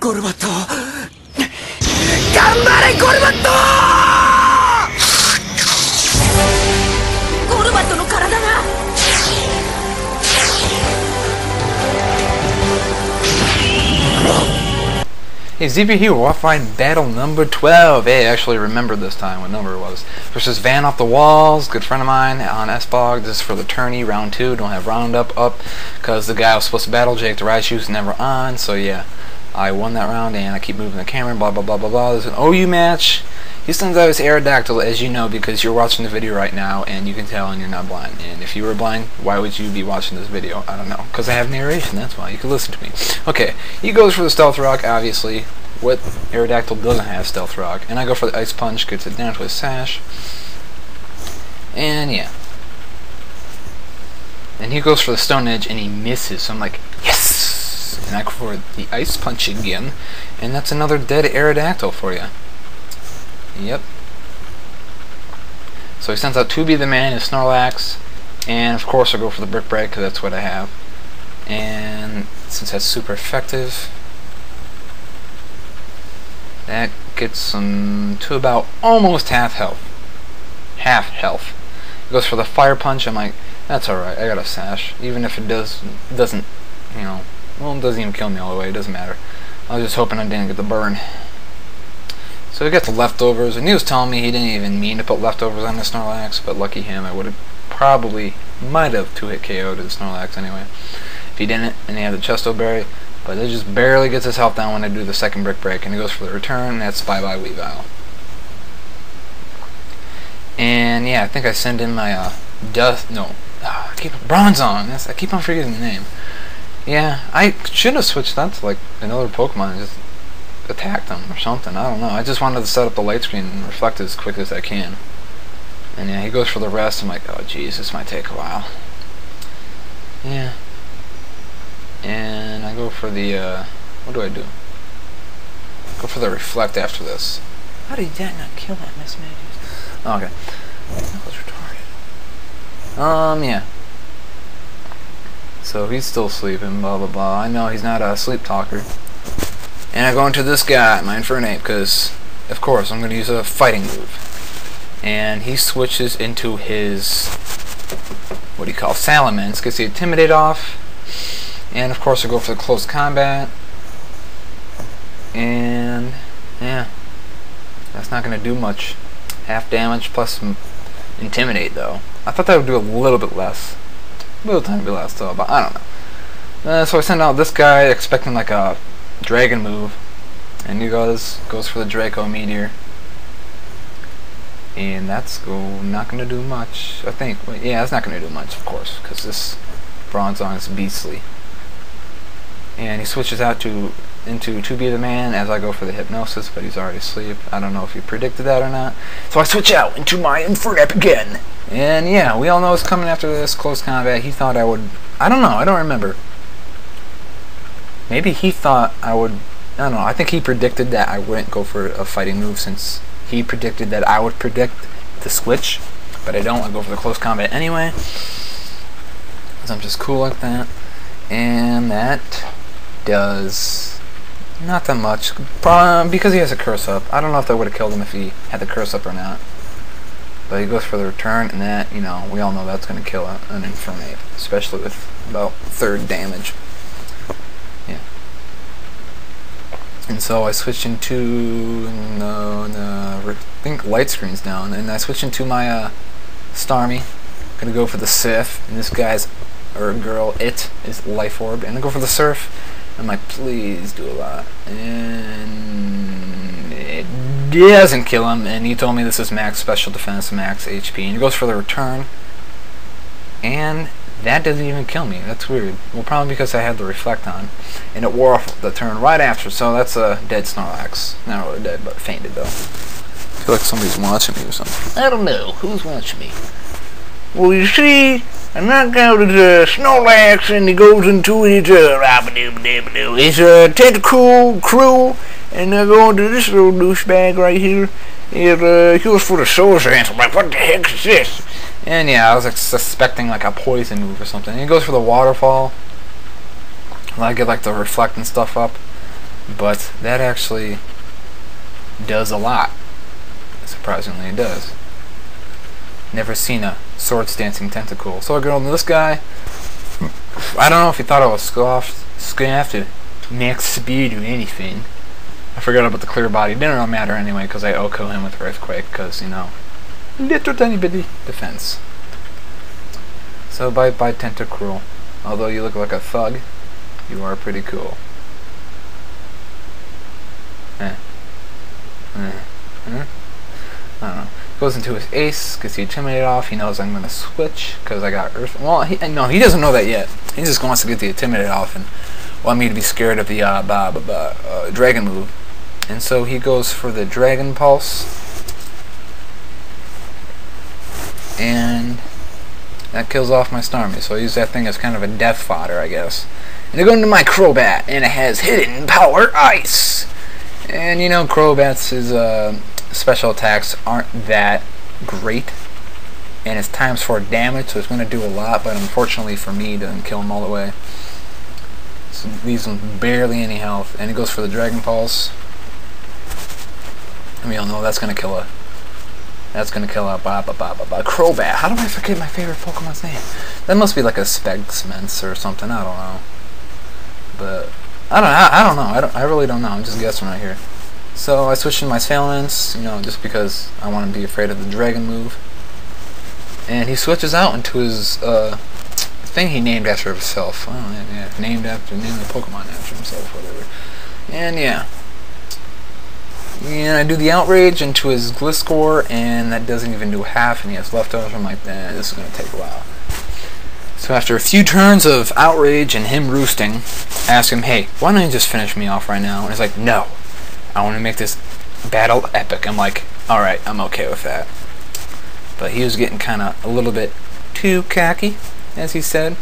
ゴルバット頑張れゴルバットゴルバットの体がHey, Xeviator, Warfight Battle number 12. Hey, I actually remembered this time what number it was. Versus VanoFFtheWaLLz, good friend of mine on SBOG. This is for the tourney, round 2. Don't have round up, because the guy I was supposed to battle, Jake the Ride Shoes, never on. So yeah, I won that round, and I keep moving the camera, blah, blah, blah, blah, blah. There's an OU match. He sends out his Aerodactyl, as you know, because you're watching the video right now, and you can tell and you're not blind. And if you were blind, why would you be watching this video? I don't know. Because I have narration, that's why. You can listen to me. Okay, he goes for the Stealth Rock, obviously. What Aerodactyl doesn't have Stealth Rock. And I go for the Ice Punch, gets it down to his sash. And yeah. And he goes for the Stone Edge, and he misses. So I'm like, yes! And I go for the Ice Punch again. And that's another dead Aerodactyl for you. Yep. So he sends out 2B the Man, his Snorlax, and of course I go for the Brick Break because that's what I have. And since that's super effective, that gets him to about almost half health. Half health. He goes for the Fire Punch. I'm like, that's alright, I got a sash. Even if it doesn't, you know, well, it doesn't even kill me all the way, it doesn't matter. I was just hoping I didn't get the burn. So he got the leftovers, and he was telling me he didn't even mean to put leftovers on the Snorlax, but lucky him, I would have might have 2-hit KO'd the Snorlax anyway. If he didn't, and he had the Chesto Berry, but it just barely gets his health down when I do the second Brick Break, and he goes for the return, and that's bye-bye Weavile. And yeah, I think I send in my, I keep Bronzong, I keep on forgetting the name. Yeah, I should have switched that to like another Pokemon and just attacked them or something. I don't know. I just wanted to set up the light screen and reflect as quick as I can. And yeah, he goes for the rest. I'm like, oh jeez, this might take a while. Yeah. And I go for the, what do I do? Go for the reflect after this. How did that not kill that Miss Magus? Oh, okay. That was retarded. Yeah. So he's still sleeping, blah blah blah. I know he's not a sleep talker. And I go into this guy, my Infernape, because, of course, I'm going to use a fighting move. And he switches into his, what do you call, Salamence, gets the Intimidate off. And, of course, I go for the Close Combat. And, yeah, that's not going to do much. Half damage plus Intimidate, though. I thought that would do a little bit less. A little tiny bit less, though, but I don't know. So I send out this guy expecting, like, a Dragon move, and he goes for the Draco Meteor, and that's not going to do much, I think. Well, yeah, it's not going to do much, of course, because this Bronzong is beastly. And he switches out into 2B the Man as I go for the Hypnosis, but he's already asleep. I don't know if he predicted that or not. So I switch out into my Infernape again, and yeah, we all know it's coming after this Close Combat. He thought I would, I don't know, I don't remember. Maybe he thought I would, I don't know, I think he predicted that I wouldn't go for a fighting move since he predicted that I would predict the switch, but I don't. I go for the Close Combat anyway, because I'm just cool like that. And that does not that much, because he has a Curse Up. I don't know if that would have killed him if he had the Curse Up or not. But he goes for the return, and that, you know, we all know that's going to kill an Infernape, especially with about 3rd damage. Yeah. And so I switch into, I think light screen's down, and I switch into my Starmie. Gonna go for the Sith, and this guy's, or girl, it is Life Orb, and I go for the Surf. I'm like, please do a lot, and it doesn't kill him. And he told me this is max special defense, max HP, and he goes for the return, and that doesn't even kill me. That's weird. Well, probably because I had the Reflect on, and it wore off the turn right after, so that's a dead Snorlax. Not really dead, but fainted though. I feel like somebody's watching me or something. I don't know. Who's watching me? Well, you see, I knocked out his Snorlax, and he goes into his tentacle crew, and I go into this little douchebag right here. He goes for the Soul Sand. I'm like, what the heck is this? And yeah, I was like suspecting like a poison move or something. And he goes for the Waterfall. And I get like the Reflect and stuff up. but that actually does a lot. Surprisingly, it does. Never seen a swords dancing tentacle. So I go to this guy. I don't know if he thought I was scuffed to max speed or anything. I forgot about the clear body. Didn't really matter anyway because I OHKO him with Earthquake because, you know, little tiny bitty defense. So bye bye Tentacruel. Although you look like a thug, you are pretty cool. I don't know. Goes into his ace, gets the Intimidate off. He knows I'm going to switch because I got Earth. Well, no, he doesn't know that yet. He just wants to get the Intimidate off and want me to be scared of the Dragon move. And so he goes for the Dragon Pulse. And that kills off my Starmie. So I use that thing as kind of a death fodder, I guess. And I go into my Crobat, and it has Hidden Power Ice. And you know, Crobats' special attacks aren't that great, and it's ×4 damage, so it's going to do a lot, but unfortunately for me, it doesn't kill him all the way. So it leaves him barely any health, and he goes for the Dragon Pulse. And we all know that's going to kill a Crobat. How do I forget my favorite Pokemon's name? That must be like a Spegsmence or something, I don't know. But I don't know. I really don't know. I'm just guessing right here. So I switched in my Salamence, you know, just because I want to be afraid of the Dragon move. And he switches out into his thing he named after himself. Oh yeah, named the Pokemon after himself, whatever. And yeah. And I do the Outrage into his Gliscor, and that doesn't even do half, and he has leftovers. I'm like, this is going to take a while. So after a few turns of Outrage and him roosting, I ask him, hey, why don't you just finish me off right now? And he's like, no, I want to make this battle epic. I'm like, alright, I'm okay with that. But he was getting kind of a little bit too cocky, as he said.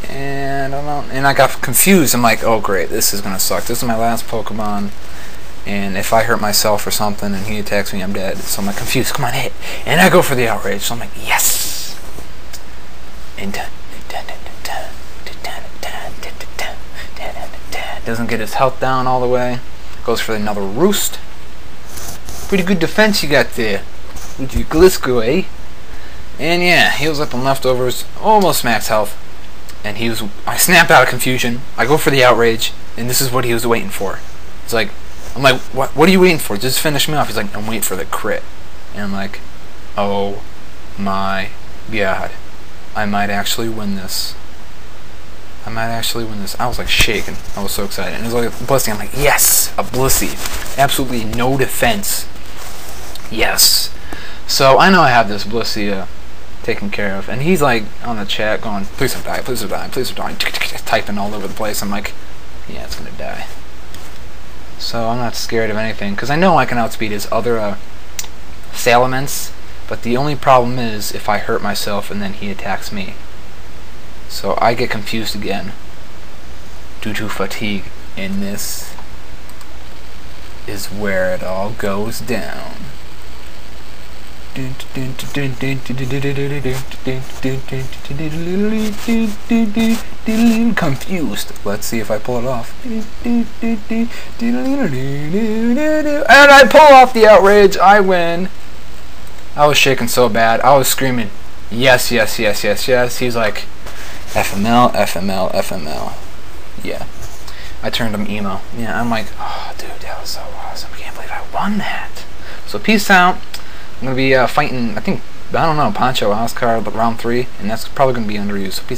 And I got confused. I'm like, oh great, this is going to suck. This is my last Pokemon. And if I hurt myself or something and he attacks me, I'm dead. So I'm like confused. Come on, hit. And I go for the Outrage. So I'm like, yes. And doesn't get his health down all the way. Goes for another Roost. Pretty good defense you got there with your Gliscor, eh? And yeah, heals up on leftovers, almost max health. And I snapped out of confusion. I go for the Outrage, and this is what he was waiting for. It's like, I'm like, what are you waiting for? Just finish me off. He's like, I'm waiting for the crit. And I'm like, oh my god. I might actually win this. I was like shaking. I was so excited. And it was like a Blissey. I'm like, yes, a Blissey. Absolutely no defense. Yes. So I know I have this Blissey taken care of. And he's like on the chat going, please don't die, please don't die, please don't die. Typing all over the place. I'm like, yeah, it's going to die. So I'm not scared of anything. Because I know I can outspeed his other Salamence. But the only problem is if I hurt myself and then he attacks me. So I get confused again due to fatigue, and this is where it all goes down. Confused. Let's see if I pull it off. And I pull off the Outrage. I win. I was shaking so bad. I was screaming, yes, yes, yes, yes, yes. He's like, FML, FML, FML. Yeah. I turned him emo. Yeah, I'm like, oh, dude, that was so awesome. I can't believe I won that. So peace out. I'm going to be fighting, I don't know, Poncho Oscar round 3, and that's probably going to be underused. So peace out.